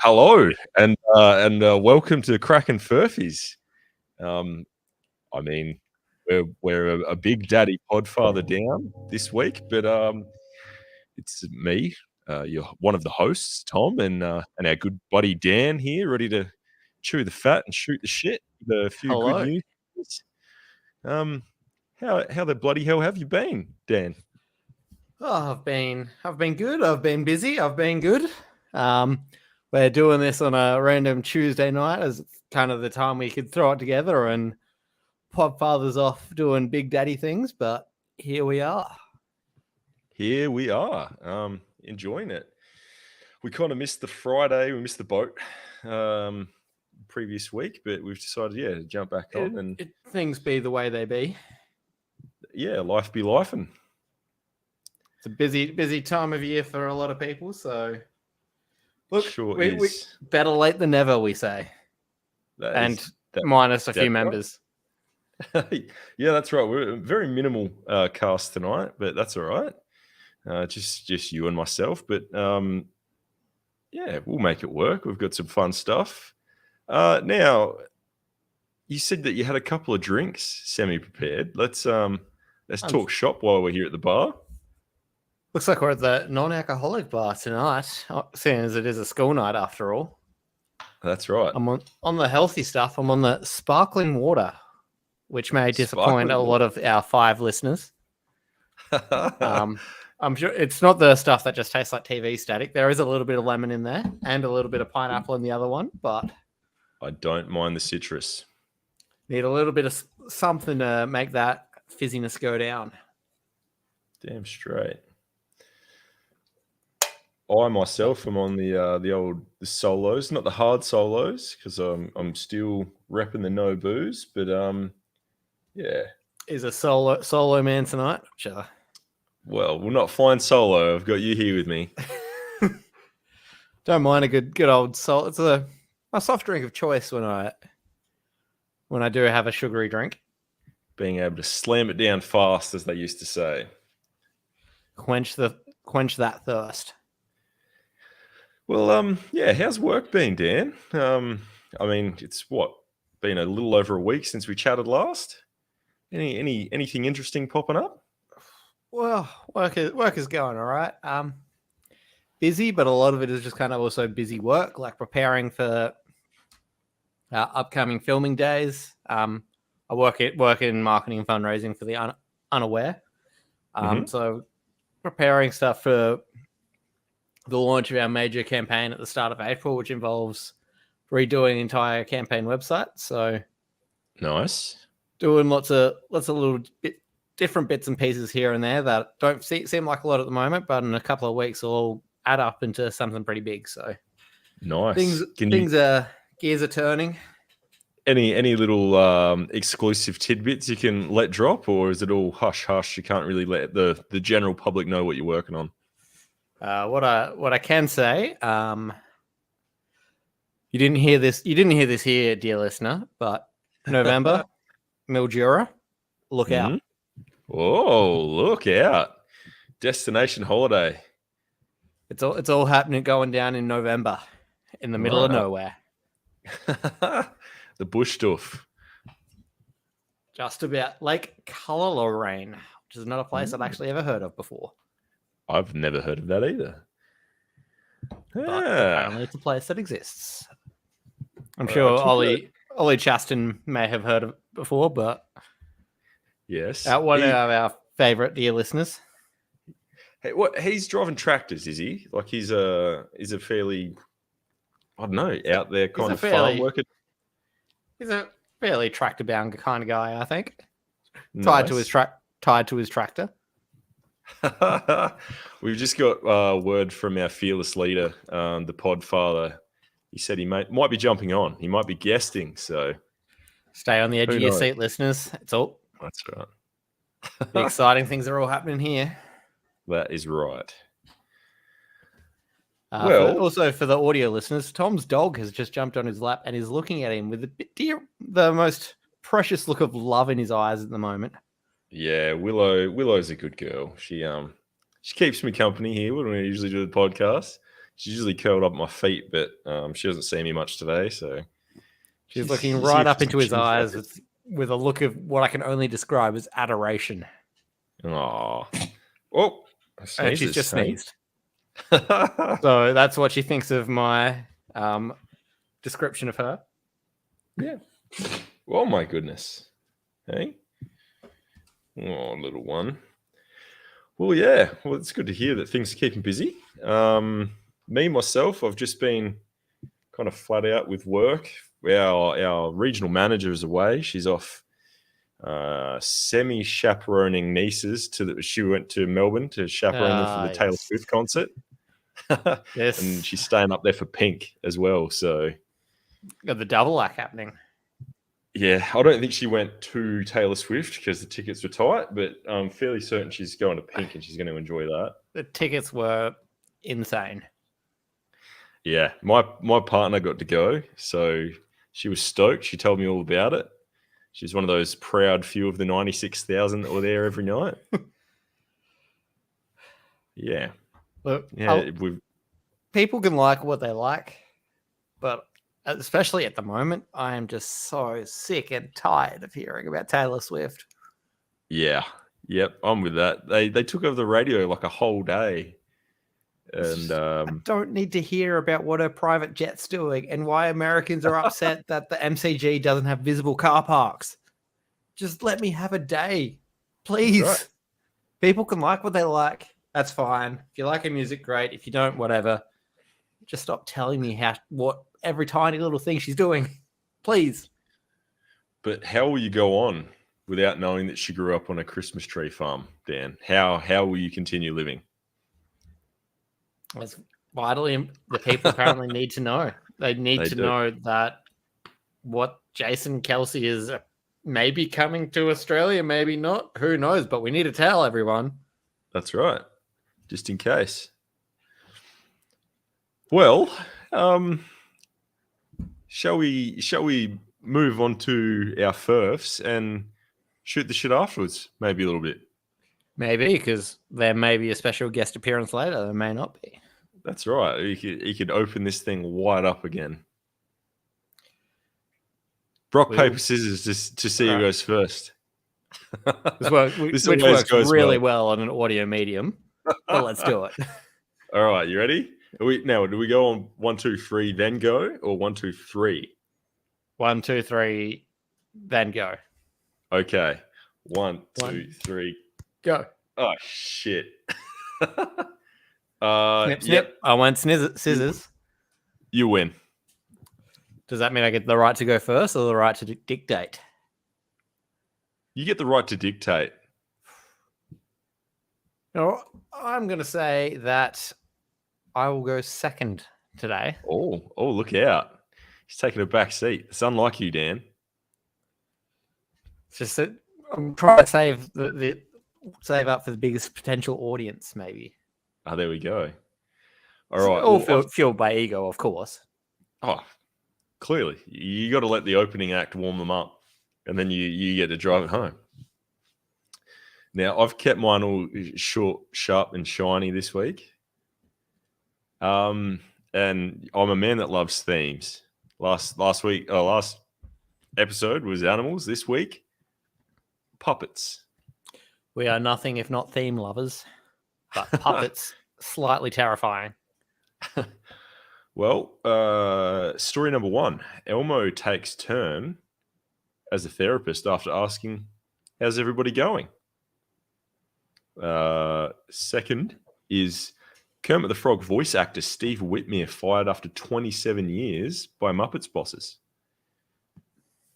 Hello, and welcome to crackin furphies. Um, I mean, we're a big daddy podfather down this week, but it's me, you're one of the hosts, Tom, and our good buddy Dan here, ready to chew the fat and shoot the shit with a few good Hello. news. Um, how the bloody hell have you been, Dan? Oh, I've been good. I've been busy. I've been good. We're doing this on a random Tuesday night as it's kind of the time we could throw it together, and Podfather's off doing big daddy things, but here we are. Here we are, enjoying it. We kind of missed the Friday, we missed the boat previous week, but we've decided, to jump back on and Things be the way they be. Yeah, life be lifing. It's a busy time of year for a lot of people, so look, sure we is. better late than never, we say. Minus a few members. Right? Yeah, that's right. We're a very minimal cast tonight, but that's all right. Just you and myself, but yeah, we'll make it work. We've got some fun stuff. Now, you said that you had a couple of drinks semi-prepared. Let's talk shop while we're here at the bar. Looks like we're at the non-alcoholic bar tonight, seeing as it is a school night after all. That's right. I'm on the healthy stuff. I'm on the sparkling water, which may disappoint a lot of our 5 listeners. I'm sure it's not the stuff that just tastes like TV static. There is a little bit of lemon in there and a little bit of pineapple in the other one, but I don't mind the citrus. Need a little bit of something to make that fizziness go down. Damn straight. I myself am on the solos, not the hard solos, because I'm still repping the no booze, but yeah. Is a solo man tonight? Sure. Well, we're not flying solo. I've got you here with me. Don't mind a good old solo. It's my soft drink of choice when I do have a sugary drink. Being able to slam it down fast, as they used to say. Quench that thirst. Well, yeah, how's work been, Dan? I mean, it's been a little over a week since we chatted last. Anything interesting popping up? Well, work is going all right. Busy, but a lot of it is just kind of also busy work, like preparing for upcoming filming days. I work in marketing and fundraising for the unaware. So preparing stuff for the launch of our major campaign at the start of April, which involves redoing the entire campaign website. So nice. Doing lots of little different bits and pieces here and there that don't seem like a lot at the moment, but in a couple of weeks will all add up into something pretty big. So nice. Gears are turning. Any little exclusive tidbits you can let drop, or is it all hush hush? You can't really let the general public know what you're working on. What I can say, you didn't hear this here, dear listener, but November, Mildura, look out. Oh, look out. Destination holiday. It's all happening, going down in November in the middle of nowhere. The bush stuff. Just about Lake Coleraine, which is not a place I've actually ever heard of before. I've never heard of that either. But apparently it's a place that exists. I'm sure Ollie Chaston may have heard of it before, but yes, one of our favourite dear listeners. Hey, he's driving tractors, is he? Like he's a fairly, I don't know, out there kind of farm worker. He's a fairly tractor bound kind of guy, I think. Nice. Tied to his tractor. We've just got word from our fearless leader, the Podfather. He said he might be jumping on. He might be guesting. So stay on the edge of your seat, listeners. It's all. That's right. The exciting things are all happening here. That is right. Also for the audio listeners, Tom's dog has just jumped on his lap and is looking at him with the most precious look of love in his eyes at the moment. Yeah, Willow's a good girl. She keeps me company here when we usually do the podcast. She's usually curled up at my feet, but she doesn't see me much today, so She's looking she's right here up for some into his chin eyes flappers. with a look of what I can only describe as adoration. Aw. Oh, I And sneezed she's this, just hey? sneezed. So that's what she thinks of my description of her. Yeah. Oh, my goodness. Hey? Oh, little one. Well, yeah. Well, it's good to hear that things are keeping busy. Me, myself, I've just been kind of flat out with work. Our regional manager is away. She's off semi-chaperoning nieces she went to Melbourne to chaperone them for the Taylor Yes. Swift concert. And Yes. she's staying up there for Pink as well. So Got the double act happening. yeah, I don't think she went to Taylor Swift because the tickets were tight, but I'm fairly certain she's going to Pink and she's going to enjoy that. The tickets were insane. Yeah, my partner got to go, so she was stoked. She told me all about it. She's one of those proud few of the 96,000 that were there every night. Yeah, Look, yeah, people can like what they like, but especially at the moment, I am just so sick and tired of hearing about Taylor Swift. yeah, yep. I'm with that. They took over the radio like a whole day, and I don't need to hear about what her private jet's doing and why Americans are upset that the MCG doesn't have visible car parks. Just let me have a day, please. right. People can like what they like. That's fine. If you like her music, great. If you don't, whatever. Just stop telling me what every tiny little thing she's doing, please. But how will you go on without knowing that she grew up on a Christmas tree farm, Dan? How will you continue living? That's vitally the people apparently need to know. They need They to do. know that what Jason Kelsey is maybe coming to Australia, maybe not. Who knows? But we need to tell everyone. That's right. Just in case. Well, shall we move on to our furfs and shoot the shit afterwards? Maybe a little bit. Maybe, because there may be a special guest appearance later. There may not be. That's right. You could open this thing wide up again. Rock, paper, scissors, just to see who goes first. Which This works always goes really well on an audio medium. But let's do it. All right, you ready? Do we go on 1, 2, 3, then go, or 1, 2, 3? 1, 2, 3, then go. Okay. 1, 2, 3, go. Oh shit. Snip, snip. Yep. I went scissors. You win. Does that mean I get the right to go first or the right to dictate? You get the right to dictate. No, I'm going to say that I will go second today. Oh, look out. He's taking a back seat. It's unlike you, Dan. It's just that I'm trying to save up for the biggest potential audience, maybe. Oh, there we go. All So right. all fueled by ego, of course. Oh, clearly. You got to let the opening act warm them up, and then you get to drive it home. Now, I've kept mine all short, sharp, and shiny this week. And I'm a man that loves themes. Last episode was animals. This week, puppets. We are nothing if not theme lovers, but puppets slightly terrifying. Well, story number 1. Elmo takes turn as a therapist after asking, "How's everybody going?" Second is Kermit the Frog voice actor Steve Whitmere fired after 27 years by Muppets bosses.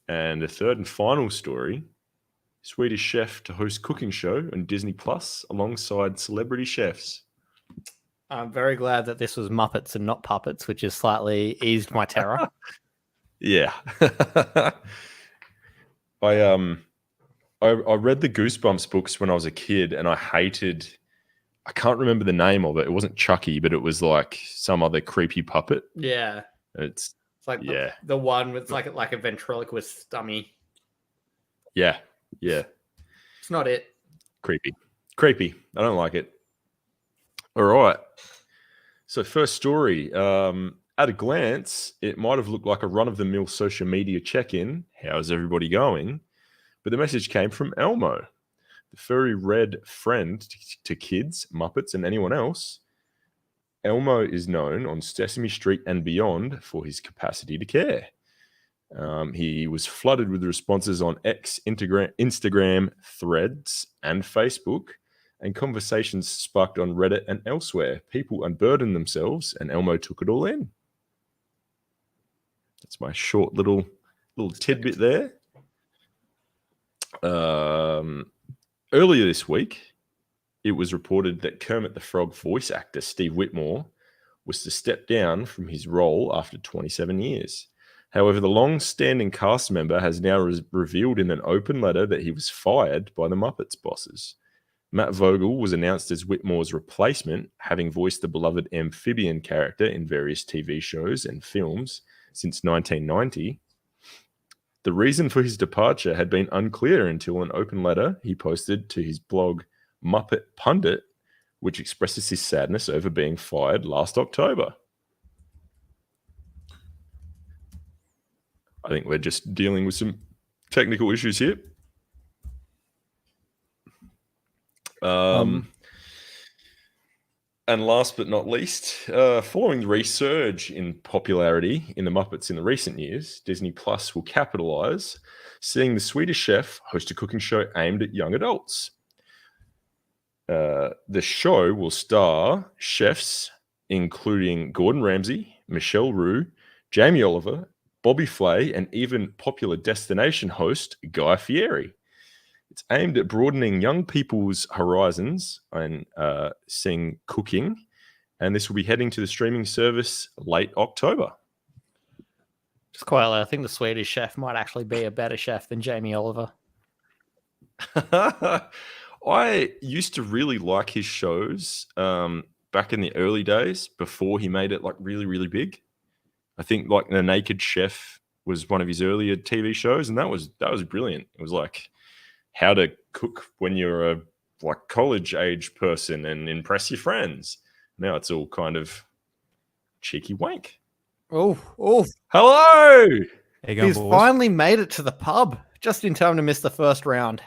And the third and final story, Swedish chef to host cooking show on Disney Plus alongside celebrity chefs. I'm very glad that this was Muppets and not puppets, which has slightly eased my terror. Yeah. I read the Goosebumps books when I was a kid, and I can't remember the name of it. It wasn't Chucky, but it was like some other creepy puppet. Yeah. It's like the one with like a ventriloquist dummy. Yeah. Yeah. It's not it. Creepy. I don't like it. All right. So first story. At a glance, it might have looked like a run-of-the-mill social media check-in. How's everybody going? But the message came from Elmo, the furry red friend to kids, Muppets, and anyone else. Elmo is known on Sesame Street and beyond for his capacity to care. He was flooded with responses on X, Instagram, Threads, and Facebook, and conversations sparked on Reddit and elsewhere. People unburdened themselves, and Elmo took it all in. That's my short little tidbit there. Earlier this week, it was reported that Kermit the Frog voice actor Steve Whitmore was to step down from his role after 27 years. However, the long-standing cast member has now revealed in an open letter that he was fired by the Muppets bosses. Matt Vogel was announced as Whitmore's replacement, having voiced the beloved amphibian character in various TV shows and films since 1990. The reason for his departure had been unclear until an open letter he posted to his blog Muppet Pundit, which expresses his sadness over being fired last October. I think we're just dealing with some technical issues here. And last but not least, following the resurge in popularity in the Muppets in the recent years, Disney Plus will capitalize, seeing the Swedish Chef host a cooking show aimed at young adults. The show will star chefs including Gordon Ramsay, Michelle Roux, Jamie Oliver, Bobby Flay, and even popular destination host Guy Fieri. It's aimed at broadening young people's horizons and seeing cooking, and this will be heading to the streaming service late October. Just quietly, I think the Swedish Chef might actually be a better chef than Jamie Oliver. I used to really like his shows back in the early days before he made it like really, really big. I think like The Naked Chef was one of his earlier TV shows, and that was brilliant. It was like how to cook when you're a like college age person and impress your friends. Now it's all kind of cheeky wank. Oh, hello! He's finally made it to the pub just in time to miss the first round.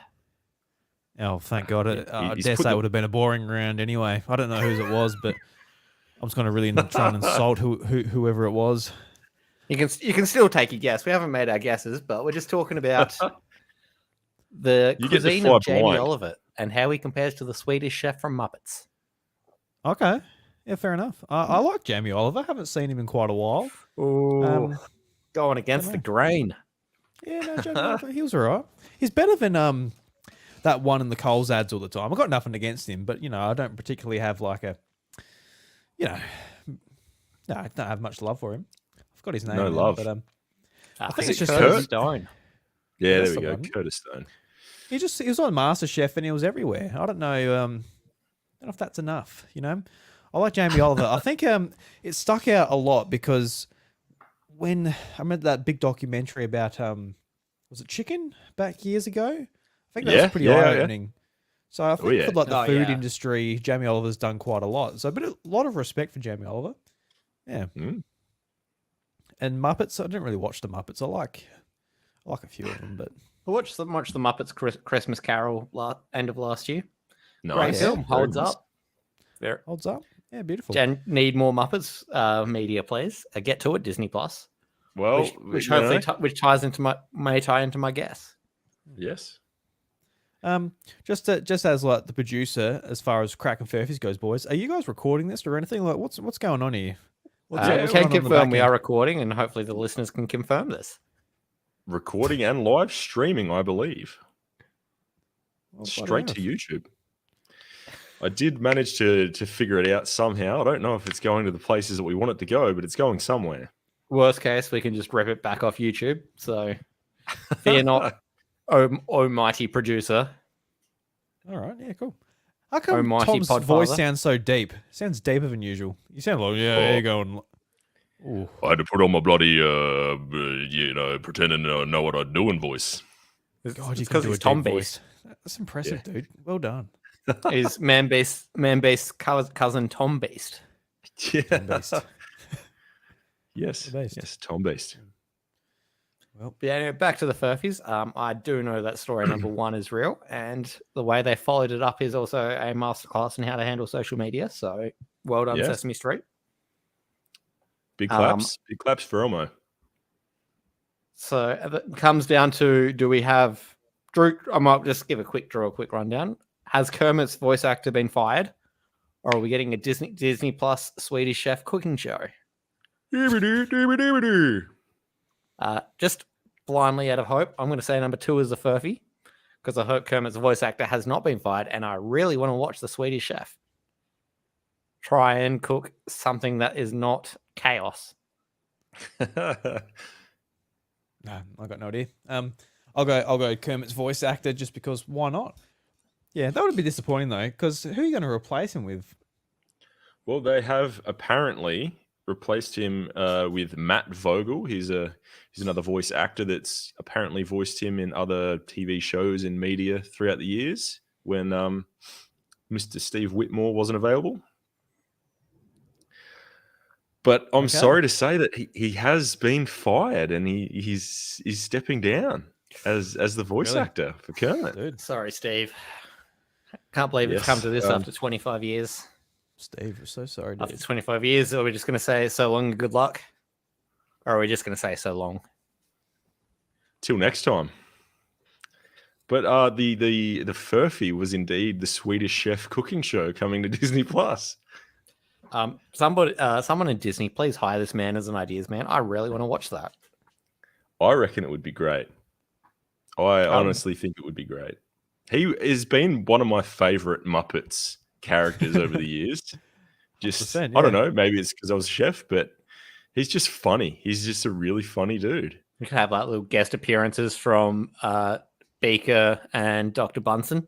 Oh, thank God. I dare say it would have been a boring round anyway. I don't know whose it was, but I'm just going to really try and insult whoever it was. You can still take a guess. We haven't made our guesses, but we're just talking about the cuisine of Jamie Oliver and how he compares to the Swedish Chef from Muppets. Okay. Yeah, fair enough. I like Jamie Oliver. Haven't seen him in quite a while. Going against the grain. Yeah, no, Jamie Oliver, he was all right. He's better than that one in the Coles ads all the time. I've got nothing against him, but, I don't particularly have like a, no, I don't have much love for him. I've got his name. No love. But I think it's just Curtis Stone. Yeah, there we go. Curtis Stone. He was on MasterChef and he was everywhere. I don't know if that's enough, I like Jamie Oliver. I think it stuck out a lot because when I remember that big documentary about was it chicken back years ago? I think that was pretty eye-opening. Yeah. So I think for like the food industry, Jamie Oliver's done quite a lot. So a lot of respect for Jamie Oliver. Yeah. Mm. And Muppets, I didn't really watch the Muppets. I like a few of them, but I watched the Muppets Christmas Carol end of last year. Nice. Great film. Holds up. Holds up. Yeah, beautiful. Jen, need more Muppets media, please. Get to it, Disney Plus. Well, which hopefully which ties into may tie into my guess. Yes. Just as like the producer, as far as Crackin' Furphies goes, boys, are you guys recording this or anything? Like, what's going on here? We can confirm we are recording, and hopefully the listeners can confirm this. Recording and live streaming, I believe. Straight to YouTube. I did manage to figure it out somehow. I don't know if it's going to the places that we want it to go, but it's going somewhere. Worst case, we can just rip it back off YouTube. So fear not, almighty producer. All right, yeah, cool. How come Tom's voice sounds so deep? Sounds deeper than usual. You sound like, you're going... Ooh. I had to put on my bloody, pretending to know what I'm doing voice. God, you can do a Tom voice. That's impressive, dude. Well done. He's man-based cousin Tom Beast. Yeah. Beast. Yes. Beast. Yes. Tom Beast. Well, But yeah, anyway, back to the furphies. I do know that story number one is real, and the way they followed it up is also a masterclass in how to handle social media. So well done, Yes. Sesame Street. Big claps. Big claps for Elmo. So it comes down to, do we have Drew? I might just give a quick rundown. Has Kermit's voice actor been fired, or are we getting a Disney Plus Swedish Chef cooking show? Just blindly out of hope, I'm going to say number 2 is the Furphy, because I hope Kermit's voice actor has not been fired, and I really want to watch the Swedish Chef try and cook something that is not chaos. no, I got no idea. I'll go Kermit's voice actor just because why not? Yeah, that would be disappointing though, because who are you going to replace him with? Well, they have apparently replaced him with Matt Vogel. He's another voice actor that's apparently voiced him in other TV shows and media throughout the years when Mr. Steve Whitmore wasn't available. But I'm sorry to say that he has been fired and he's stepping down as the voice actor for Kermit. Dude. Sorry, Steve. Can't believe it's come to this after 25 years. Steve, we're so sorry, dude. After 25 years, are we just going to say so long and good luck? Or are we just going to say so long? Till next time. But the Furphy was indeed the Swedish Chef cooking show coming to Disney Plus. Someone in Disney, please hire this man as an ideas man. I really want to watch that. I reckon it would be great. I honestly think it would be great. He has been one of my favorite Muppets characters over the years. Just, I don't know, maybe it's because I was a chef, but he's just funny. He's just a really funny dude. We could have like little guest appearances from Beaker and Dr. Bunsen.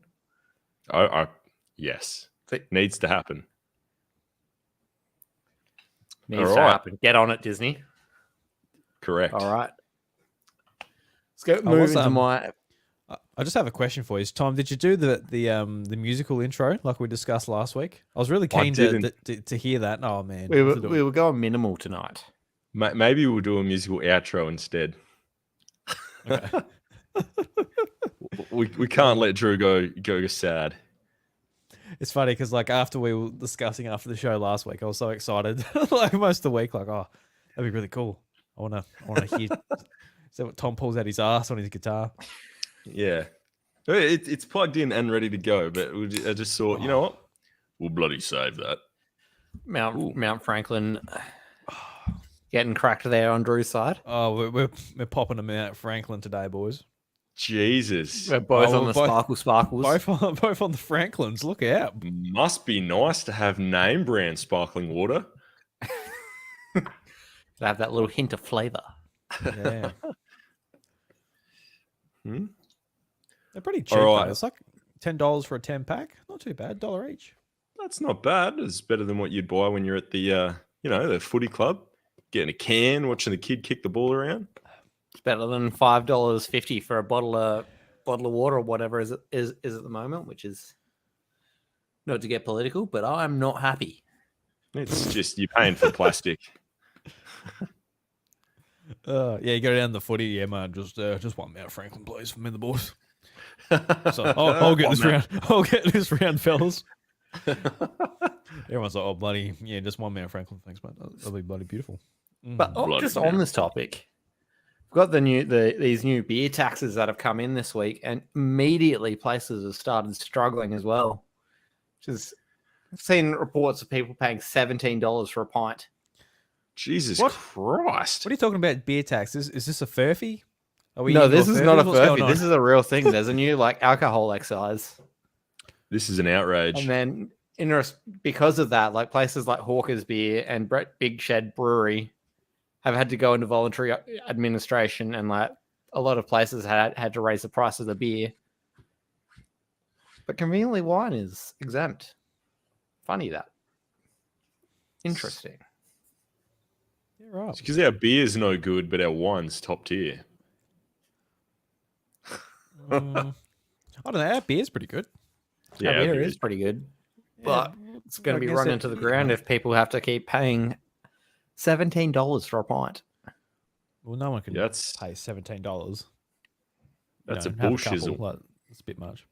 Yes, needs to happen. Needs to happen. Get on it, Disney. Correct. All right. Let's go move into my... I just have a question for you. Tom, did you do the musical intro like we discussed last week? I was really keen to hear that. Oh, man. We were going minimal tonight. Maybe we'll do a musical outro instead. Okay. we can't let Drew go sad. It's funny because like after we were discussing after the show last week, I was so excited. Like most of the week, like, oh, that'd be really cool. I wanna hear so what Tom pulls out his ass on his guitar. Yeah. It's plugged in and ready to go, but I just thought, you know what? We'll bloody save that. Mount Franklin getting cracked there on Drew's side. Oh, we're popping them out Franklin today, boys. Jesus. We're both on the sparkles. Both on the Franklins. Look out. Must be nice to have name brand sparkling water. To have that little hint of flavor. Yeah. They're pretty cheap. Right. It's like $10 for a 10-pack. Not too bad. $1 each. That's not bad. It's better than what you'd buy when you're at the the footy club, getting a can, watching the kid kick the ball around. It's better than $5.50 for a bottle of water or whatever is at the moment, which is not to get political, but I'm not happy. It's just you're paying for plastic. Yeah, you go down the footy. Yeah, man, just one Mount Franklin, please, for me and the boys. So I'll get this round. I'll get this round, fellas. Everyone's like, oh, bloody, yeah, just one Mount Franklin. Thanks, man. That'll be bloody beautiful. But just on this topic, we've got these new beer taxes that have come in this week, and immediately places have started struggling as well. I've seen reports of people paying $17 for a pint. Jesus Christ! What are you talking about? Beer tax? Is this a furphy? No, this is not a furphy. This is a real thing. There's a new alcohol excise. This is an outrage. And then because of that, places like Hawker's Beer and Big Shed Brewery have had to go into voluntary administration, and a lot of places had to raise the price of the beer. But conveniently, wine is exempt. Funny that. Interesting. Yeah, right. It's because our beer's no good, but our wine's top tier. I don't know. Our beer's pretty good. Yeah, our beer is pretty good. But It's going I to be guess run it- into the ground if people have to keep paying $17 for a pint. Well, no one can Yeah, that's pay $17. that's a Have a couple. bullshizzle. Like, it's a bit much.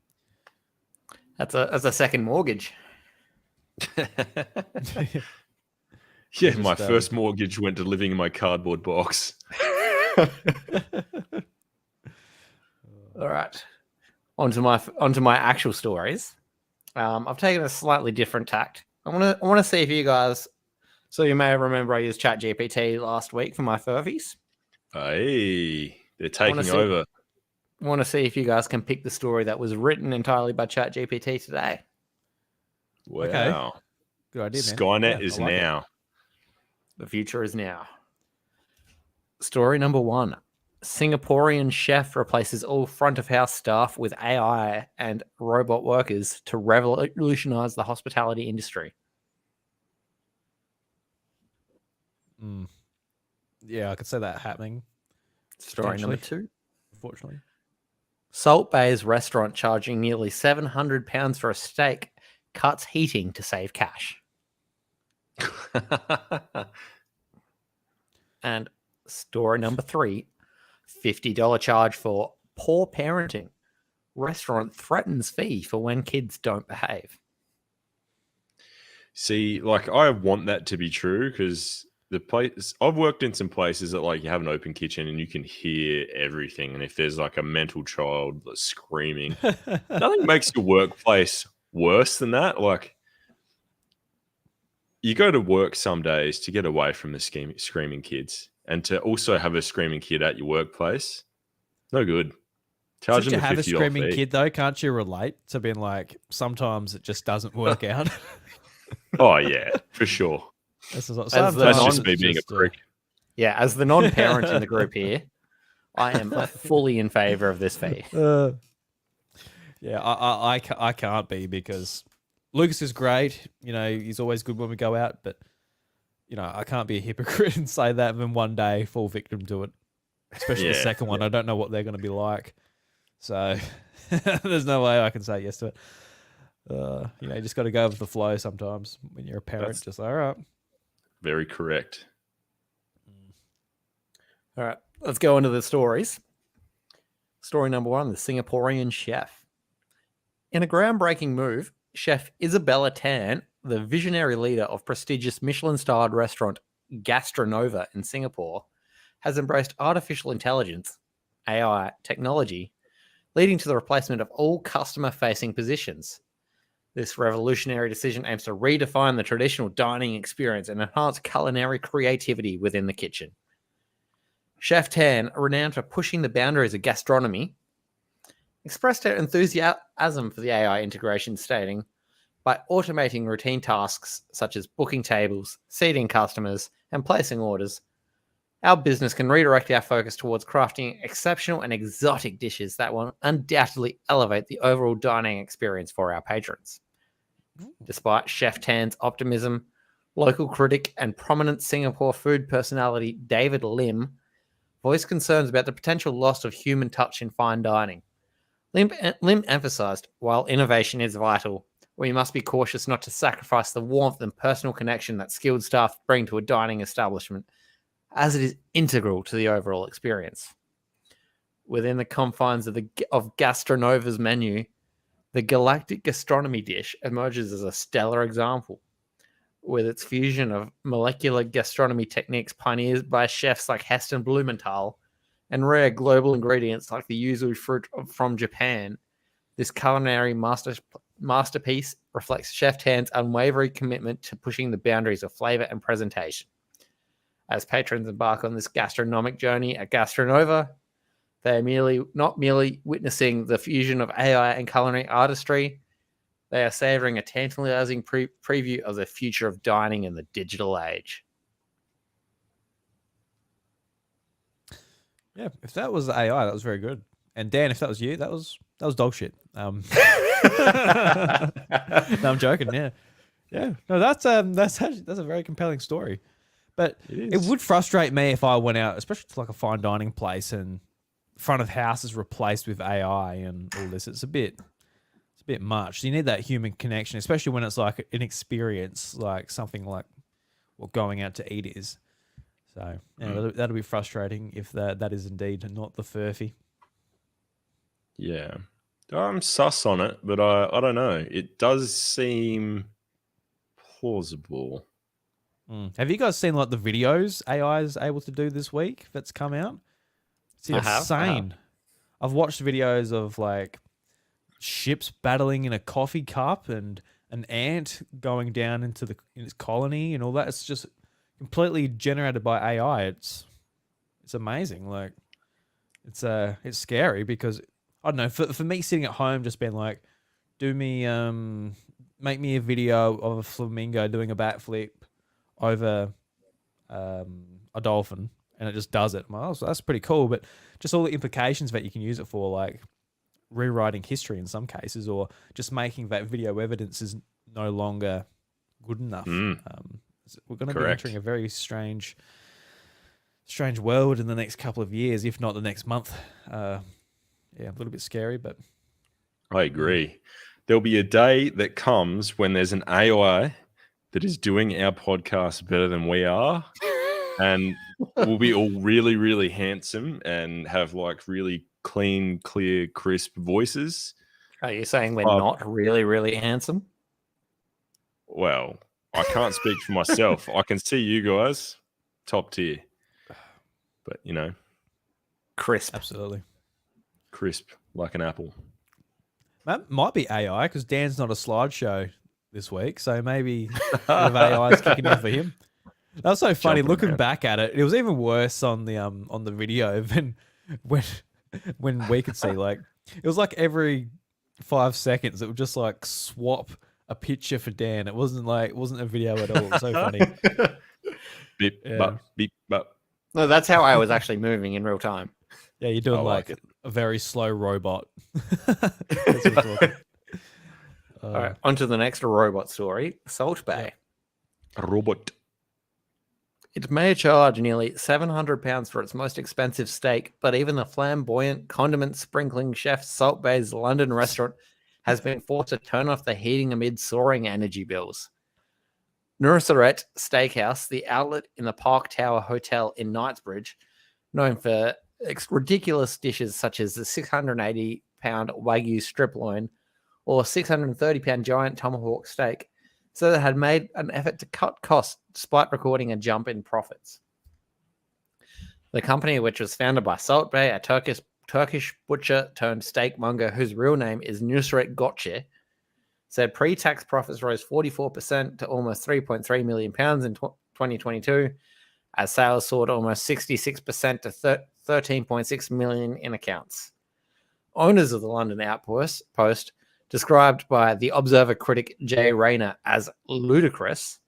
That's a second mortgage. Yeah, Just, my first mortgage went to living in my cardboard box. All right, onto my actual stories. I've taken a slightly different tact. I want to see if you guys. So you may remember I used ChatGPT last week for my furphies. Hey, they're I wanna taking see- over. I want to see if you guys can pick the story that was written entirely by ChatGPT today. Wow. Good idea, man. Skynet Yeah, is I like it. now. The future is now. Story number 1. Singaporean chef replaces all front of house staff with AI and robot workers to revolutionize the hospitality industry. Yeah, I could see that happening. Story number Potentially. 2. Unfortunately. Salt Bay's restaurant charging nearly £700 for a steak cuts heating to save cash. And story number 3, $50 charge for poor parenting. Restaurant threatens fee for when kids don't behave. See, like I want that to be true because the place I've worked in some places that like you have an open kitchen and you can hear everything. And if there's like a mental child that's screaming, nothing makes your workplace worse than that. Like you go to work some days to get away from the screaming kids and to also have a screaming kid at your workplace. No good. Charge Since you them a have a $50 screaming fee. kid, though, can't you relate to being like, sometimes it just doesn't work out? Oh yeah, for sure. This is what, As the That's sometimes just me it's being a just, prick. Yeah, as the non-parent in the group here, I am fully in favor of this fee. Yeah, I can't be because Lucas is great. You know, he's always good when we go out, but you know, I can't be a hypocrite and say that and then one day fall victim to it. Especially the Yeah, second one. I don't know what they're going to be like. So there's no way I can say yes to it. You know, you just got to go with the flow sometimes when you're a parent. That's- just all right. Very correct. All right, let's go into the stories. Story number 1, the Singaporean chef. In a groundbreaking move, Chef Isabella Tan, the visionary leader of prestigious Michelin-starred restaurant Gastronova in Singapore, has embraced artificial intelligence, AI technology, leading to the replacement of all customer-facing positions. This revolutionary decision aims to redefine the traditional dining experience and enhance culinary creativity within the kitchen. Chef Tan, renowned for pushing the boundaries of gastronomy, expressed her enthusiasm for the AI integration, stating, "By automating routine tasks such as booking tables, seating customers, and placing orders, our business can redirect our focus towards crafting exceptional and exotic dishes that will undoubtedly elevate the overall dining experience for our patrons." Despite Chef Tan's optimism, local critic and prominent Singapore food personality David Lim voiced concerns about the potential loss of human touch in fine dining. Lim emphasized, while innovation is vital, we must be cautious not to sacrifice the warmth and personal connection that skilled staff bring to a dining establishment, as it is integral to the overall experience. Within the confines of Gastronova's menu, the Galactic Gastronomy dish emerges as a stellar example, with its fusion of molecular gastronomy techniques pioneered by chefs like Heston Blumenthal and rare global ingredients like the yuzu fruit from Japan. This culinary masterpiece reflects Chef Tan's unwavering commitment to pushing the boundaries of flavor and presentation. As patrons embark on this gastronomic journey at Gastronova, they are not merely witnessing the fusion of AI and culinary artistry, they are savoring a tantalizing preview of the future of dining in the digital age. Yeah, if that was AI, that was very good. And Dan, if that was you, that was dog shit. No, I'm joking. Yeah, yeah. No, that's actually, that's a very compelling story. But it would frustrate me if I went out, especially to like a fine dining place, and front of house is replaced with AI and all this. It's a bit bit much. You need that human connection, especially when it's like an experience, like something like what going out to eat is. So yeah, that'll be frustrating if that is indeed not the furphy. Yeah. I'm sus on it, but I don't know. It does seem plausible. Have you guys seen like the videos AI is able to do this week that's come out? It's I have. insane. I've watched videos of like ships battling in a coffee cup and an ant going down into its colony and all that. It's just completely generated by AI. It's amazing. Like it's scary because I don't know, for me sitting at home just being like, make me a video of a flamingo doing a backflip over a dolphin, and it just does it. Well, so that's pretty cool, but just all the implications that you can use it for, like rewriting history in some cases, or just making that video evidence is no longer good enough. We're going to be entering a very strange world in the next couple of years, if not the next month. Yeah, a little bit scary, but I agree. There'll be a day that comes when there's an AI that is doing our podcast better than we are, and we'll be all really, really handsome and have like really clean, clear, crisp voices. Are you saying we're not really, really handsome? Well, I can't speak for myself. I can see you guys top tier, but you know, crisp, absolutely crisp like an apple. That might be AI because Dan's not a slideshow this week, so maybe AI is kicking in for him. That was so funny. Looking back at it, it was even worse on the video than when we could see. Like it was like every 5 seconds, it would just like swap a picture for Dan. It wasn't a video at all. It was so funny. Beep, bop, beep, bop. No, that's how I was actually moving in real time. Yeah, you're doing like a very slow robot. That's what we're talking. All right, on to the next robot story, Salt Bay. A robot. It may charge nearly £700 for its most expensive steak, but even the flamboyant, condiment-sprinkling chef Salt Bay's London restaurant has been forced to turn off the heating amid soaring energy bills. Nurserat Steakhouse, the outlet in the Park Tower Hotel in Knightsbridge, known for ridiculous dishes such as the 680-pound Wagyu strip loin or 630-pound giant tomahawk steak, so they had made an effort to cut costs despite recording a jump in profits. The company, which was founded by Salt Bay, a Turkish butcher turned steak monger whose real name is Nusret Gökçe, said pre-tax profits rose 44% to almost £3.3 million in 2022, as sales soared almost 66% to £13.6 million in accounts. Owners of the London Outpost, described by the Observer critic Jay Rayner as ludicrous,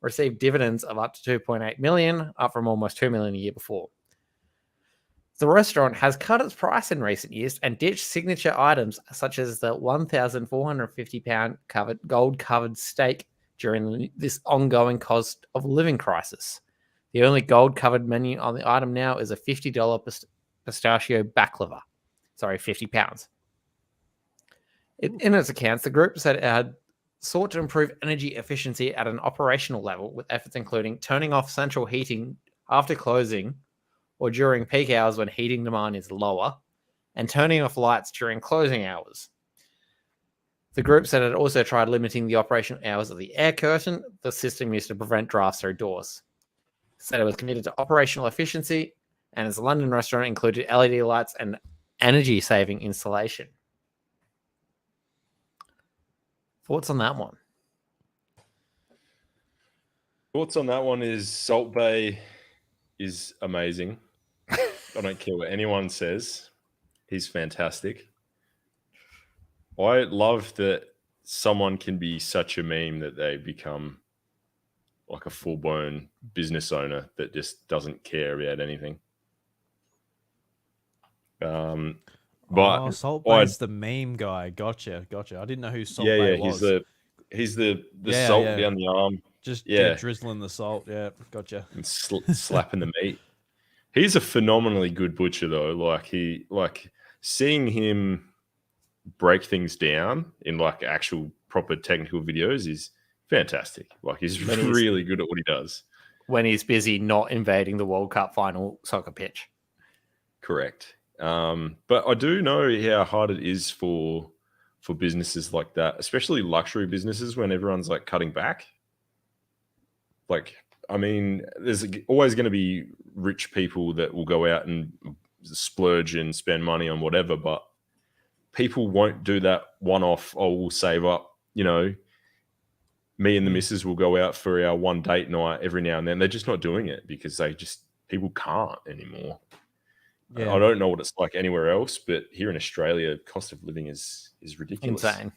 received dividends of up to $2.8 million, up from almost $2 million a year before. The restaurant has cut its price in recent years and ditched signature items such as the 1,450-pound gold-covered steak during this ongoing cost of living crisis. The only gold-covered menu on the item now is a $50 pistachio baklava. Sorry, 50 pounds. In its accounts, the group said it had sought to improve energy efficiency at an operational level, with efforts including turning off central heating after closing or during peak hours when heating demand is lower, and turning off lights during closing hours. The group said it also tried limiting the operational hours of the air curtain, the system used to prevent drafts through doors. It said it was committed to operational efficiency, and its London restaurant included LED lights and energy-saving installation. Thoughts on that one? Thoughts on that one is Salt Bay is amazing. I don't care what anyone says. He's fantastic. I love that someone can be such a meme that they become like a full-blown business owner that just doesn't care about anything. But Salt Bay's the meme guy. Gotcha. I didn't know who Salt Bay was. He's the salt down the arm. Just drizzling the salt. Yeah, gotcha. And slapping the meat. He's a phenomenally good butcher though. Seeing him break things down in like actual proper technical videos is fantastic. Like he's really good at what he does. When he's busy not invading the World Cup final soccer pitch. Correct. But I do know how hard it is for businesses like that, especially luxury businesses when everyone's like cutting back. Like, I mean, there's always going to be rich people that will go out and splurge and spend money on whatever, but people won't do that one-off. Oh, we'll save up. You know, me and the missus will go out for our one date night every now and then. They're just not doing it because people can't anymore. Yeah. I don't know what it's like anywhere else, but here in Australia, cost of living is ridiculous. Insane.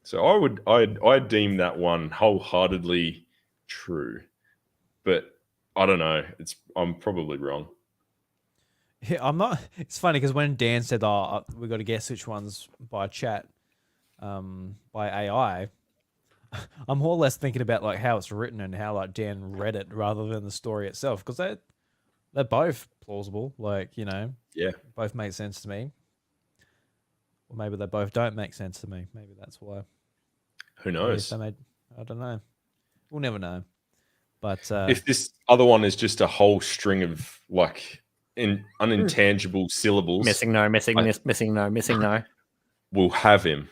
So I'd deem that one wholeheartedly true, but I don't know. I'm probably wrong. Yeah, I'm not. It's funny because when Dan said, "Oh, we got to guess which ones by chat, by AI," I'm more or less thinking about like how it's written and how like Dan read it rather than the story itself, because they're both plausible. Like, you know, yeah, both make sense to me. Or maybe they both don't make sense to me. Maybe that's why. Who knows? I don't know. We'll never know. But if this other one is just a whole string of like unintangible syllables, missing no, missing no, we'll have him.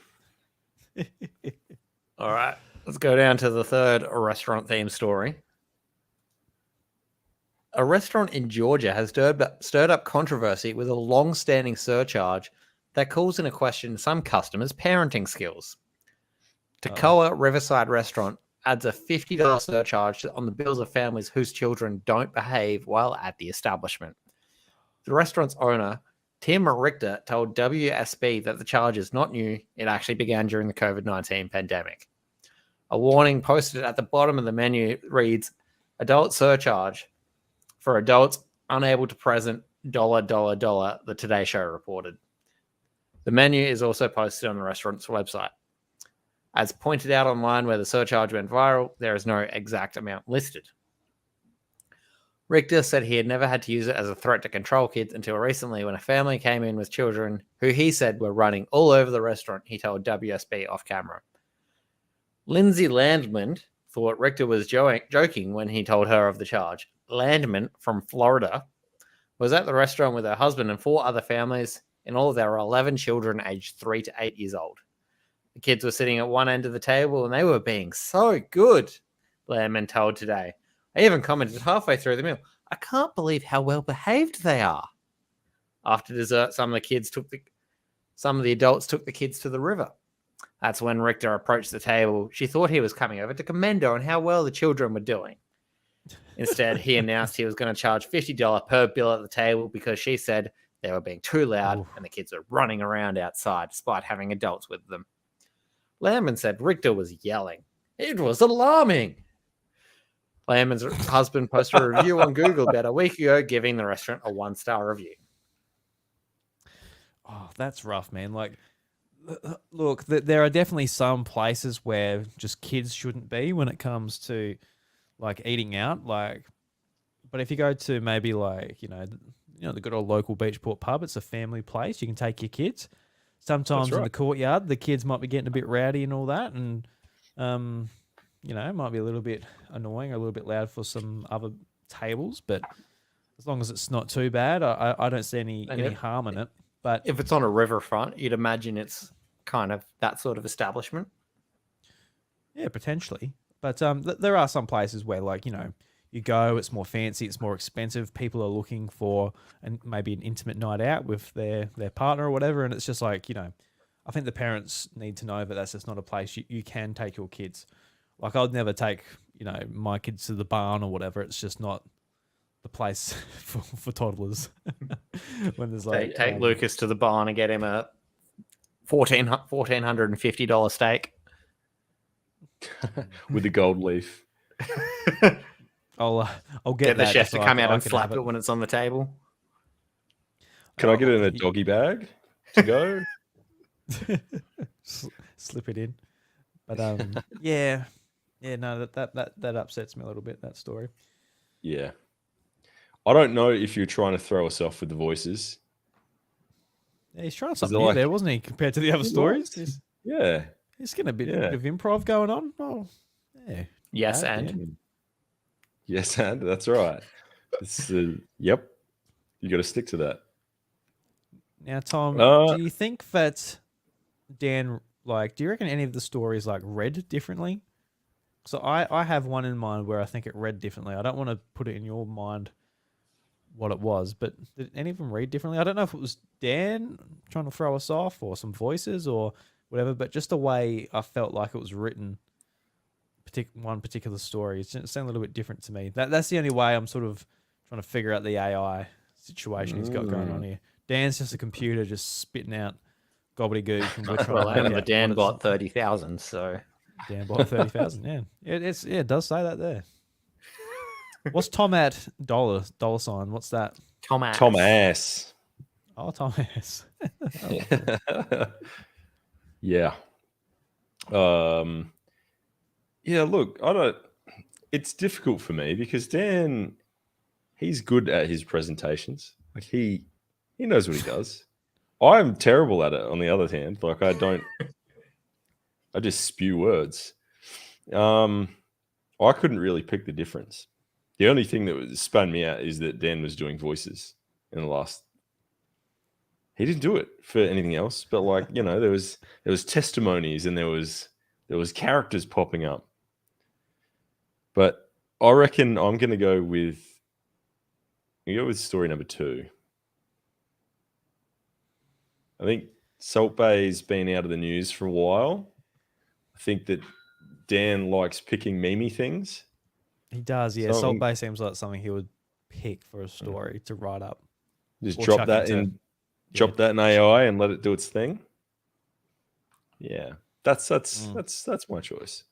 All right, let's go down to the third restaurant theme story. A restaurant in Georgia has stirred up controversy with a long-standing surcharge that calls into question some customers' parenting skills. Toccoa Riverside Restaurant adds a $50 surcharge on the bills of families whose children don't behave while at the establishment. The restaurant's owner, Tim Richter, told WSB that the charge is not new. It actually began during the COVID-19 pandemic. A warning posted at the bottom of the menu reads, "Adult surcharge for adults unable to present $, the Today Show reported. The menu is also posted on the restaurant's website. As pointed out online where the surcharge went viral, there is no exact amount listed. Richter said he had never had to use it as a threat to control kids until recently when a family came in with children who he said were running all over the restaurant, he told WSB off camera. Lindsay Landman thought Richter was joking when he told her of the charge. Landman, from Florida, was at the restaurant with her husband and 4 other families. In all, there were 11 children aged 3 to 8 years old. The kids were sitting at one end of the table and they were being so good, Landman told Today. I even commented halfway through the meal, I can't believe how well behaved they are. After dessert, some of the adults took the kids to the river. That's when Richter approached the table. She thought he was coming over to commend her on how well the children were doing. Instead, he announced he was going to charge $50 per bill at the table because she said they were being too loud and the kids were running around outside despite having adults with them. Landman said Richter was yelling. It was alarming. Landman's husband posted a review on Google about a week ago, giving the restaurant a 1-star review. Oh, that's rough, man. Like, look, there are definitely some places where just kids shouldn't be when it comes to like eating out. Like, but if you go to maybe like, you know, the good old local Beachport pub, it's a family place. You can take your kids. Sometimes in the courtyard, the kids might be getting a bit rowdy and all that. And, you know, it might be a little bit annoying or a little bit loud for some other tables. But as long as it's not too bad, I don't see any harm in it. But if it's on a riverfront, you'd imagine it's kind of that sort of establishment. Yeah, potentially. But there are some places where, like, you know, you go, it's more fancy, it's more expensive. People are looking for maybe an intimate night out with their partner or whatever. And it's just like, you know, I think the parents need to know that that's just not a place you can take your kids. Like, I'd never take, you know, my kids to the barn or whatever. It's just not the place for toddlers. When there's like take Lucas to the barn and get him a $1,450 steak with a gold leaf. I'll get the that chef so to come out I and can flap have it when it's on the table. Can I get it in a doggy bag to go? Slip it in. But yeah, no, that upsets me a little bit, that story. Yeah. I don't know if you're trying to throw us off with the voices. Yeah, he's trying they're something new there, wasn't he? Compared to the other He stories, was. Yeah. he's getting a bit Yeah. of improv going on. Oh, yeah. Yes, Bad, and Dan. Yes, and that's right. It's yep. You got to stick to that. Now, Tom, Uh, do you think that Dan, like, do you reckon any of the stories like read differently? So I have one in mind where I think it read differently. I don't want to put it in your mind what it was, but did any of them read differently? I don't know if it was Dan trying to throw us off or some voices or whatever, but just the way I felt like it was written, one particular story, it sounded a little bit different to me. That's the only way I'm sort of trying to figure out the AI situation he's got going on here. Dan's just a computer just spitting out gobbledygook, and we're trying well, to make and the out Dan what it's- bought 30,000. So Dan bought 30,000. Yeah, it does say that there. What's Tom at dollar sign? What's that? Tom Ass. Tom Ass. Oh, Tom S. Yeah. Yeah, look, I don't it's difficult for me because Dan he's good at his presentations. Like he knows what he does. I'm terrible at it on the other hand. Like I just spew words. I couldn't really pick the difference. The only thing that spun me out is that Dan was doing voices in the last. He didn't do it for anything else, but like there was testimonies and there was characters popping up. But I reckon I'm going to go with story number 2. I think Salt Bay's been out of the news for a while. I think that Dan likes picking meme things. He does, yeah. So- Salt Bay seems like something he would pick for a story to write up. Just Or drop chuck that into- in, drop that in AI and let it do its thing. Yeah, that's my choice.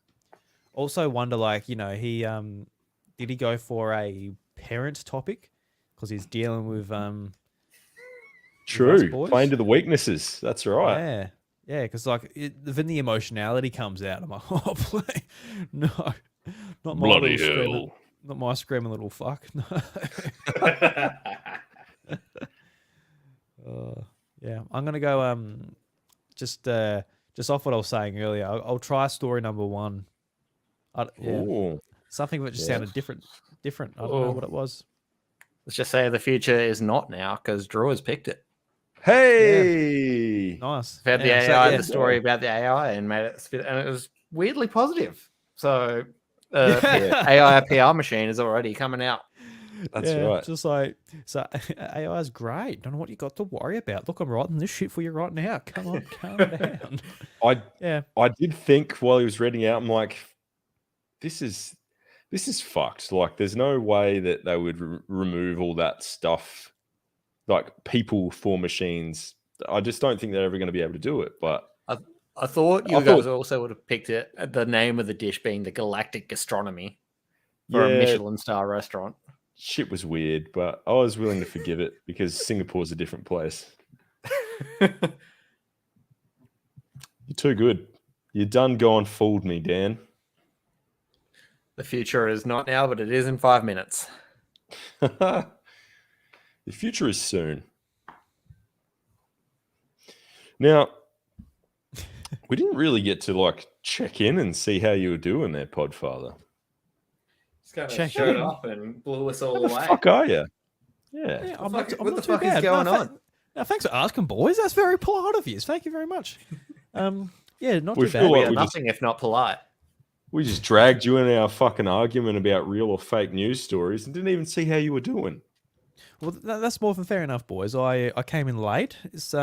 Also wonder, like, he did he go for a parent topic because he's dealing with True, boys? playing to the weaknesses. That's right. yeah, because like then the emotionality comes out. I'm like, oh, play, no, not my Bloody little screaming, hell. not my screaming little fuck. No. Yeah, I'm gonna go. Just off what I was saying earlier, I'll try story number 1. Ooh. Something that just Yeah. sounded different. I don't know Oh. what it was. Let's just say the future is not now because Drew has picked it. Hey. Nice. We've had the Yeah, so, AI, yeah. the story about the AI, and made it spit, and it was weirdly positive. So AI PR machine is already coming out. That's Yeah, right. Just like, so AI is great. Don't know what you got to worry about. Look, I'm writing this shit for you right now. Come on, calm down. I did think while he was reading out, I'm like, this is fucked. Like, there's no way that they would remove all that stuff, like people for machines. I just don't think they're ever going to be able to do it. But I thought you guys also would have picked it. The name of the dish being the Galactic Gastronomy for a Michelin star restaurant. Shit was weird, but I was willing to forgive it because Singapore's a different place. You're too good. You're done gone fooled me, Dan. The future is not now, but it is in 5 minutes. The future is soon. Now, we didn't really get to like check in and see how you were doing there, Podfather. Just kind of Check showed in. up and blew us all How the away. fuck are you? Yeah. Yeah, What I'm the not, fuck- I'm what not the too fuck is bad. going on? No, thanks for asking, boys. That's very polite of you. Thank you very much. Yeah, not We too feel bad. We like are we just- nothing if not polite. We just dragged you in our fucking argument about real or fake news stories and didn't even see how you were doing. Well, that's more than fair enough, boys. I came in late. It's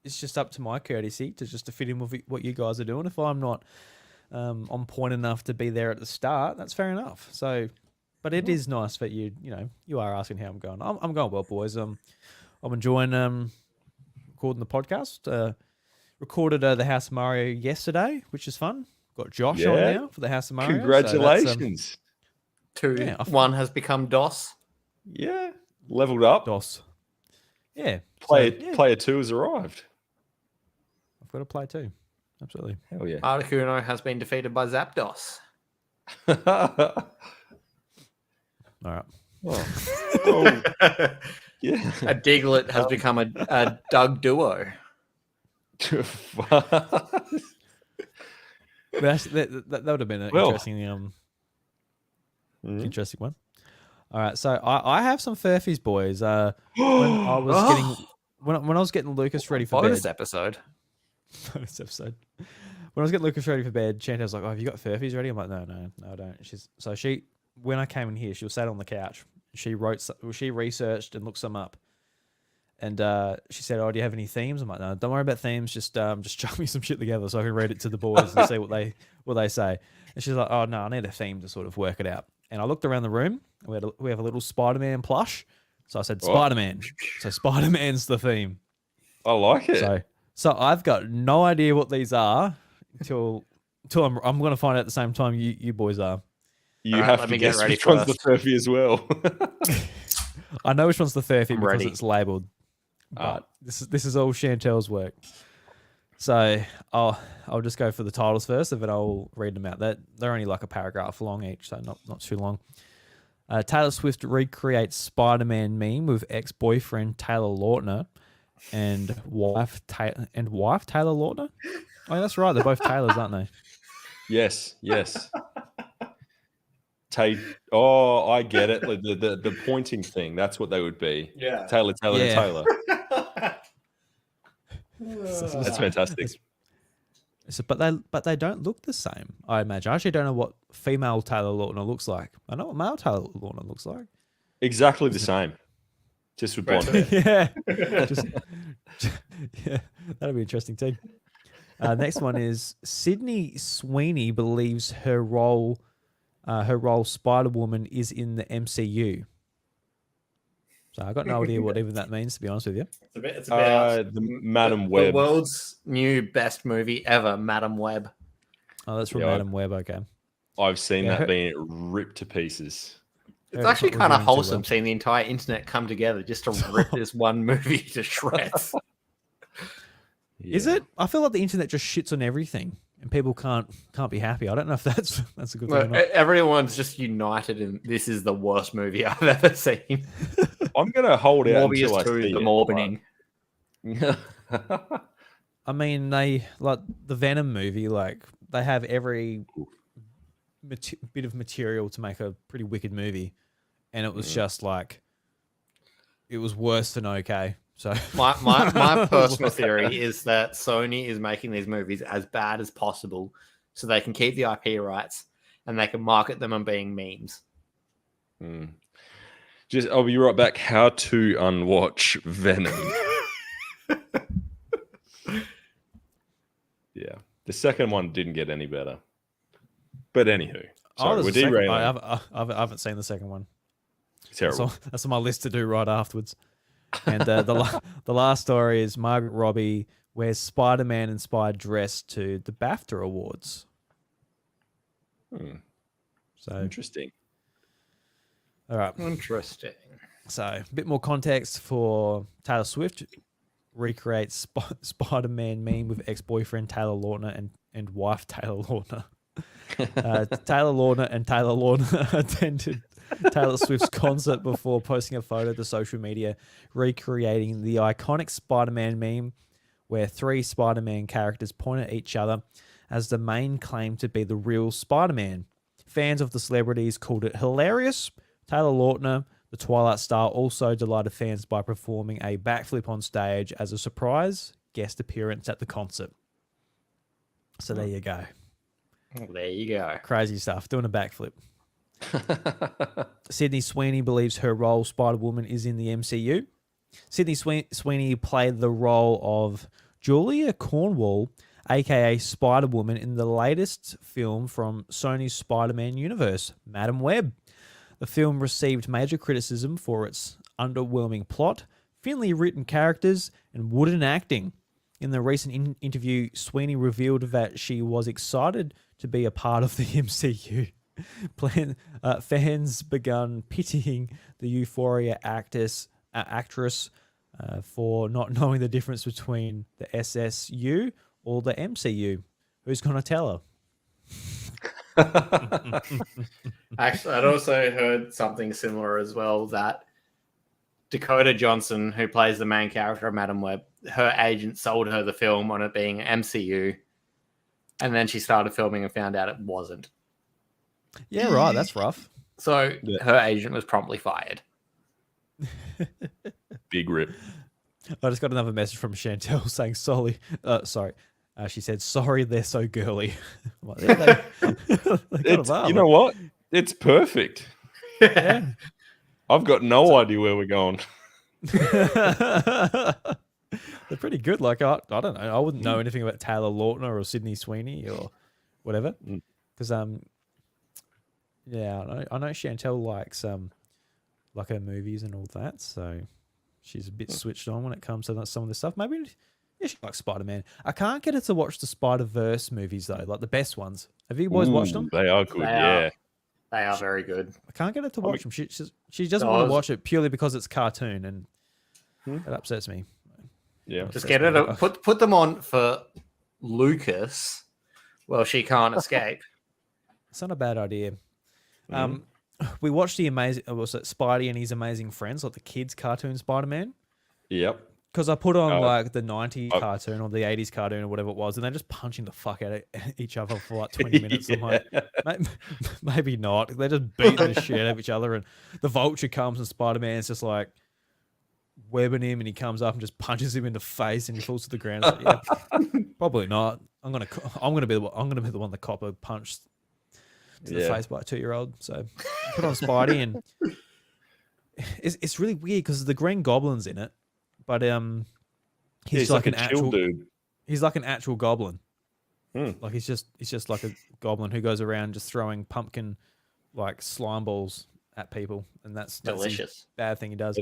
it's just up to my courtesy to fit in with what you guys are doing. If I'm not on point enough to be there at the start, that's fair enough. So, but it is nice that you are asking how I'm going. I'm going well, boys. I'm enjoying recording the podcast. Recorded the House of Mario yesterday, which is fun. Got Josh on Yeah. now for the House of Mario. so that's, Congratulations. 2, Yeah, 1 has become DOS. Yeah. Leveled up. DOS. Yeah. Player 2 has arrived. I've got to play too. Absolutely. Hell yeah. Articuno has been defeated by Zapdos. All right. Oh. Yeah. A Diglett has become a Doug duo. That would have been an Well. interesting Mhm. interesting one. All right, so I have some furphies, boys. When I was getting when I was getting Lucas ready for Bonus bed. episode. Bonus episode. When I was getting Lucas ready for bed, Chantel was like, "Oh, have you got furphies ready?" I'm like, "No, I don't." When I came in here, she was sat on the couch. She researched and looked some up, and she said, "Oh, do you have any themes?" I'm like, "No, don't worry about themes. Just chuck me some shit together so I can read it to the boys and see what they say." And she's like, "Oh no, I need a theme to sort of work it out." And I looked around the room. We have a little Spider-Man plush, so I said, "Spider-Man." So Spider-Man's the theme. I like it. So I've got no idea what these are until I'm going to find out at the same time you boys are. You have to guess which one's the furphy as well. I know which one's the furphy because ready. it's labelled, but this is all Chantel's work. So I'll just go for the titles first, and then I'll read them out. They're only like a paragraph long each, so not too long. Taylor Swift recreates Spider-Man meme with ex-boyfriend Taylor Lautner and wife Taylor Lautner. Oh, that's right. They're both Taylors, aren't they? Yes. I get it. Like the pointing thing. That's what they would be. Yeah. Taylor, Yeah. Taylor. That's fantastic. But they don't look the same. I imagine. I actually don't know what female Taylor Lautner looks like. I know what male Taylor Lautner looks like. Exactly the same. Just with blonde hair. Yeah. Yeah. That'll be interesting too. Next one is Sydney Sweeney believes her role Spider-Woman is in the MCU. So I got no idea what even that means, to be honest with you. It's about the Madam Web. The world's new best movie ever, Madam Web. Oh, that's from Madam Web. Okay. I've seen that being ripped to pieces. It's actually kind of wholesome seeing the entire internet come together just to rip this one movie to shreds. Yeah. Is it? I feel like the internet just shits on everything, and people can't be happy. I don't know if that's a good thing or not. Everyone's just united in this is the worst movie I've ever seen. I'm gonna hold out until I Morbius 2, see the it. Morbining. I mean, they like the Venom movie. Like they have every bit of material to make a pretty wicked movie, and it was just like it was worse than okay. So my personal theory is that Sony is making these movies as bad as possible so they can keep the IP rights and they can market them on being memes. I'll be right back. How to unwatch Venom. Yeah. The second one didn't get any better. But anywho. Sorry, we're derailing. I haven't seen the second one. Terrible. That's on my list to do right afterwards. And the last story is Margaret Robbie wears Spider-Man inspired dress to the BAFTA Awards. So interesting. All right. Interesting. So a bit more context for Taylor Swift recreates Spider-Man meme with ex-boyfriend Taylor Lautner and wife Taylor Lautner. Taylor Lautner and Taylor Lautner attended Taylor Swift's concert before posting a photo to social media recreating the iconic Spider-Man meme where three Spider-Man characters point at each other as the main claim to be the real Spider-Man. Fans of the celebrities called it hilarious. Taylor Lautner, the Twilight star, also delighted fans by performing a backflip on stage as a surprise guest appearance at the concert. So there you go. There you go. Crazy stuff. Doing a backflip. Sydney Sweeney believes her role, Spider-Woman, is in the MCU. Sydney Sweeney played the role of Julia Cornwall, aka Spider-Woman, in the latest film from Sony's Spider-Man universe, Madam Web. The film received major criticism for its underwhelming plot, thinly written characters, and wooden acting. In the recent interview, Sweeney revealed that she was excited to be a part of the MCU. Fans began pitying the Euphoria actress for not knowing the difference between the SSU or the MCU. Who's going to tell her? Actually, I'd also heard something similar as well, that Dakota Johnson, who plays the main character of Madam Web, her agent sold her the film on it being MCU, and then she started filming and found out it wasn't. Yeah, right. That's rough. So her agent was promptly fired. Big rip. I just got another message from Chantel saying sorry. She said, sorry, they're so girly. Like, yeah, they You know what? It's perfect. Yeah. I've got no idea where we're going. They're pretty good. Like, I don't know. I wouldn't know anything about Taylor Lautner or Sydney Sweeney or whatever. Because, yeah, I know Chantel likes like her movies and all that. So she's a bit switched on when it comes to some of this stuff. Maybe she likes Spider-Man. I can't get her to watch the Spider-Verse movies, though, like the best ones. Have you boys watched them? They are good, yeah. They are very good. I can't get her to watch them. She doesn't want to watch it purely because it's cartoon, and it upsets me. Yeah, just get her to put them on for Lucas. Well, she can't escape. It's not a bad idea. We watched the amazing, was it Spidey and His Amazing Friends, like the kids' cartoon Spider-Man. Yep. Because I put on like the 90s cartoon or the 80s cartoon or whatever it was, and they're just punching the fuck out of each other for like 20 minutes. Yeah. I'm like, maybe not. They're just beating the shit out of each other, and the Vulture comes and Spider-Man's just like webbing him, and he comes up and just punches him in the face, and he falls to the ground. Like, yeah, probably not. I'm gonna be the one the copper punched to the face by a 2-year-old. So I put on Spidey, and it's really weird because the Green Goblin's in it. But he's like an actual dude. He's like an actual goblin. Like he's just like a goblin who goes around just throwing pumpkin like slime balls at people, and that's delicious. Bad thing he does.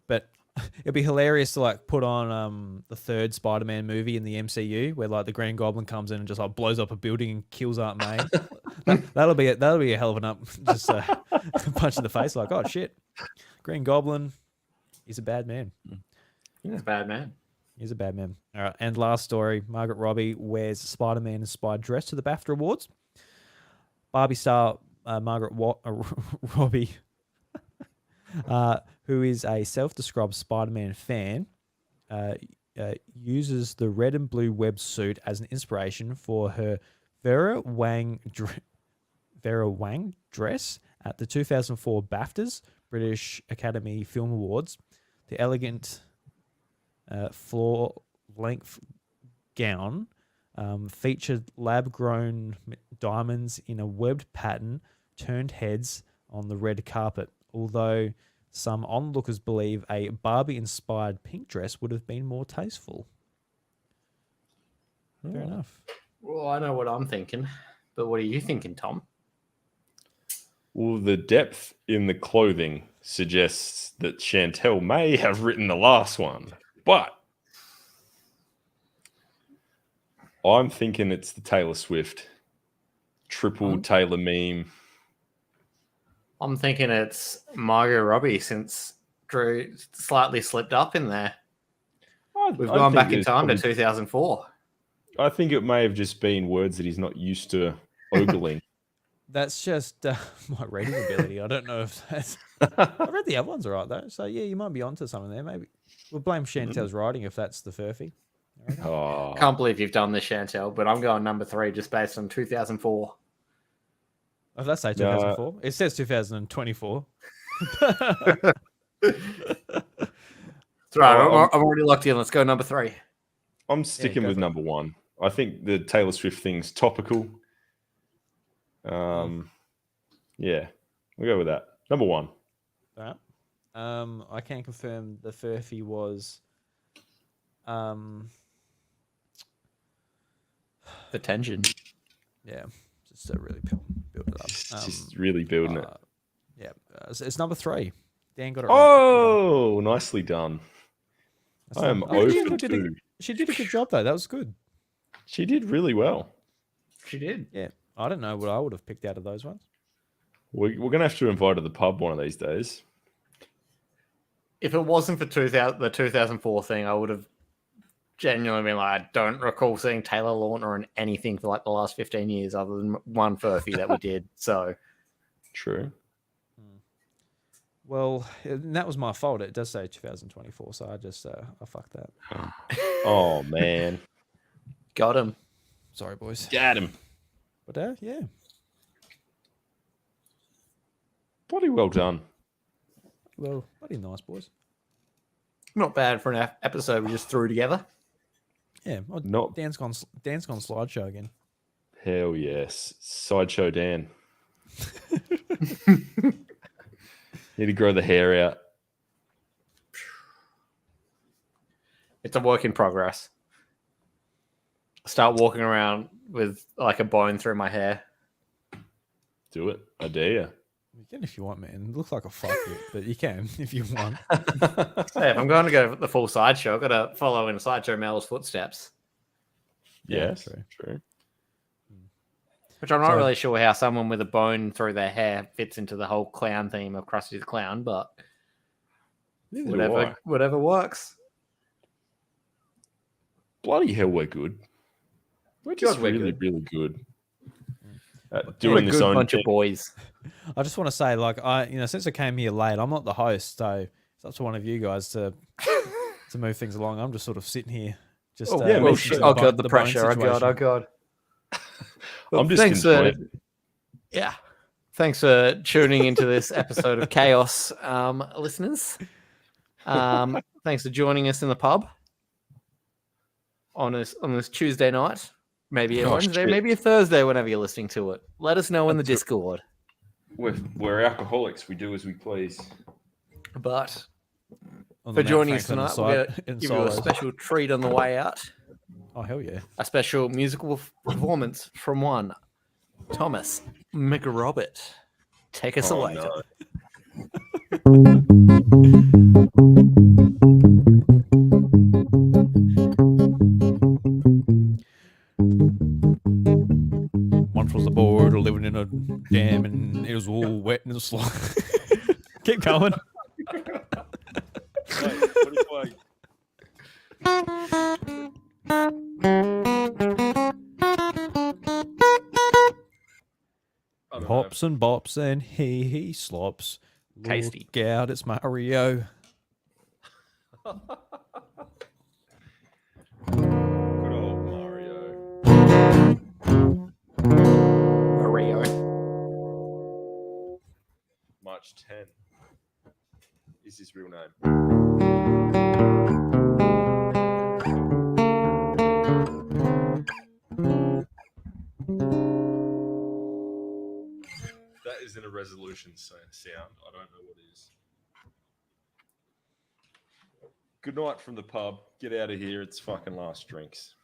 But it'd be hilarious to like put on the third Spider-Man movie in the MCU where like the Green Goblin comes in and just like blows up a building and kills Aunt May. that'll be a hell of an up. Just punch in the face like, oh shit, Green Goblin. He's a bad man. He's a bad man. He's a bad man. All right. And last story, Margaret Robbie wears Spider-Man inspired dress to the BAFTA Awards. Barbie star Margaret Robbie, who is a self-described Spider-Man fan, uses the red and blue web suit as an inspiration for her Vera Wang dress at the 2004 BAFTAs, British Academy Film Awards. The elegant floor-length gown featured lab-grown diamonds in a webbed pattern turned heads on the red carpet, although some onlookers believe a Barbie-inspired pink dress would have been more tasteful. Fair enough. Well, I know what I'm thinking, but what are you thinking, Tom? Well, the depth in the clothing suggests that Chantel may have written the last one, but I'm thinking it's the Taylor Swift triple Taylor meme. I'm thinking it's Margot Robbie since Drew slightly slipped up in there. We've gone back in time to 2004. I think it may have just been words that he's not used to ogling. That's just my reading ability. I don't know if that's... I read the other ones all right, though. So, yeah, you might be onto something there. Maybe we'll blame Chantel's writing if that's the furphy. Oh. Can't believe you've done this, Chantel, but I'm going number 3 just based on 2004. Oh, did that say 2004? No. It says 2024. That's right. I'm already locked in. Let's go number 3. I'm sticking with number 1. I think the Taylor Swift thing's topical. Yeah, we'll go with that. Number 1. All right. I can confirm the furphy was the tension. Yeah, just to really build it up. Just really building it. Yeah, it's number 3. Dan got it right. Nicely done. I am over 2. She did a good job, though. That was good. She did really well. She did. Yeah. I don't know what I would have picked out of those ones. We're going to have to invite her to the pub one of these days. If it wasn't for the 2004 thing, I would have genuinely been like, I don't recall seeing Taylor Lautner in anything for like the last 15 years other than one furphy that we did. So true. Well, that was my fault. It does say 2024, so I just I fucked that. Oh man, Got him. Sorry, boys. got him. But yeah, Bloody well done. well, bloody nice, boys. Not bad for an episode we just threw together. Yeah, well, Not Dan's gone slideshow again. hell yes, sideshow Dan. Need to grow the hair out. It's a work in progress. Start walking around with like a bone through my hair. Do it. I dare you. You can if you want, man. It looks like a fuck it, but you can if you want. Hey, if I'm going to go the full sideshow, I've got to follow in Sideshow Mel's footsteps. Yes, true. Which I'm not So- really sure how someone with a bone through their hair fits into the whole clown theme of Krusty the Clown, but Neither do I. whatever works. Bloody hell, we're good. We're just God, we're really, good. really good at We're a doing this good own bunch thing. of boys. I just want to say, like, since I came here late, I'm not the host, so it's up to one of you guys to move things along. I'm just sort of sitting here, just Oh, yeah, listening well, to shit. the Oh bone- god, the bone pressure! Oh god, situation. oh god. I'm just thanks enjoying yeah. Thanks for tuning into this episode of Chaos, listeners. Thanks for joining us in the pub on this Tuesday night, maybe a Oh, Wednesday, shit. maybe a Thursday, whenever you're listening to it. Let us know in the That's it. Discord. We're alcoholics. We do as we please. But On for the Mount joining us Franklin tonight, we're side- going to in give you a solos. special treat on the way out. Oh hell yeah! A special musical performance from one Thomas McRobert. Take us Oh, away. no. Once was a boy living in a dam, and it was all wet and slow. Keep going. Wait, what if I- I don't know. Hops and bops and he slops. Tasty. Look out, it's Mario. Good old Mario. Mario. March 10 is his real name. That isn't a resolution sound. I don't know what is. Good night from the pub. Get out of here. It's fucking last drinks.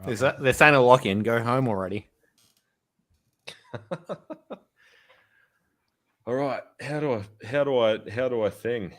They're saying a lock in. Go home already. All right. How do I thing?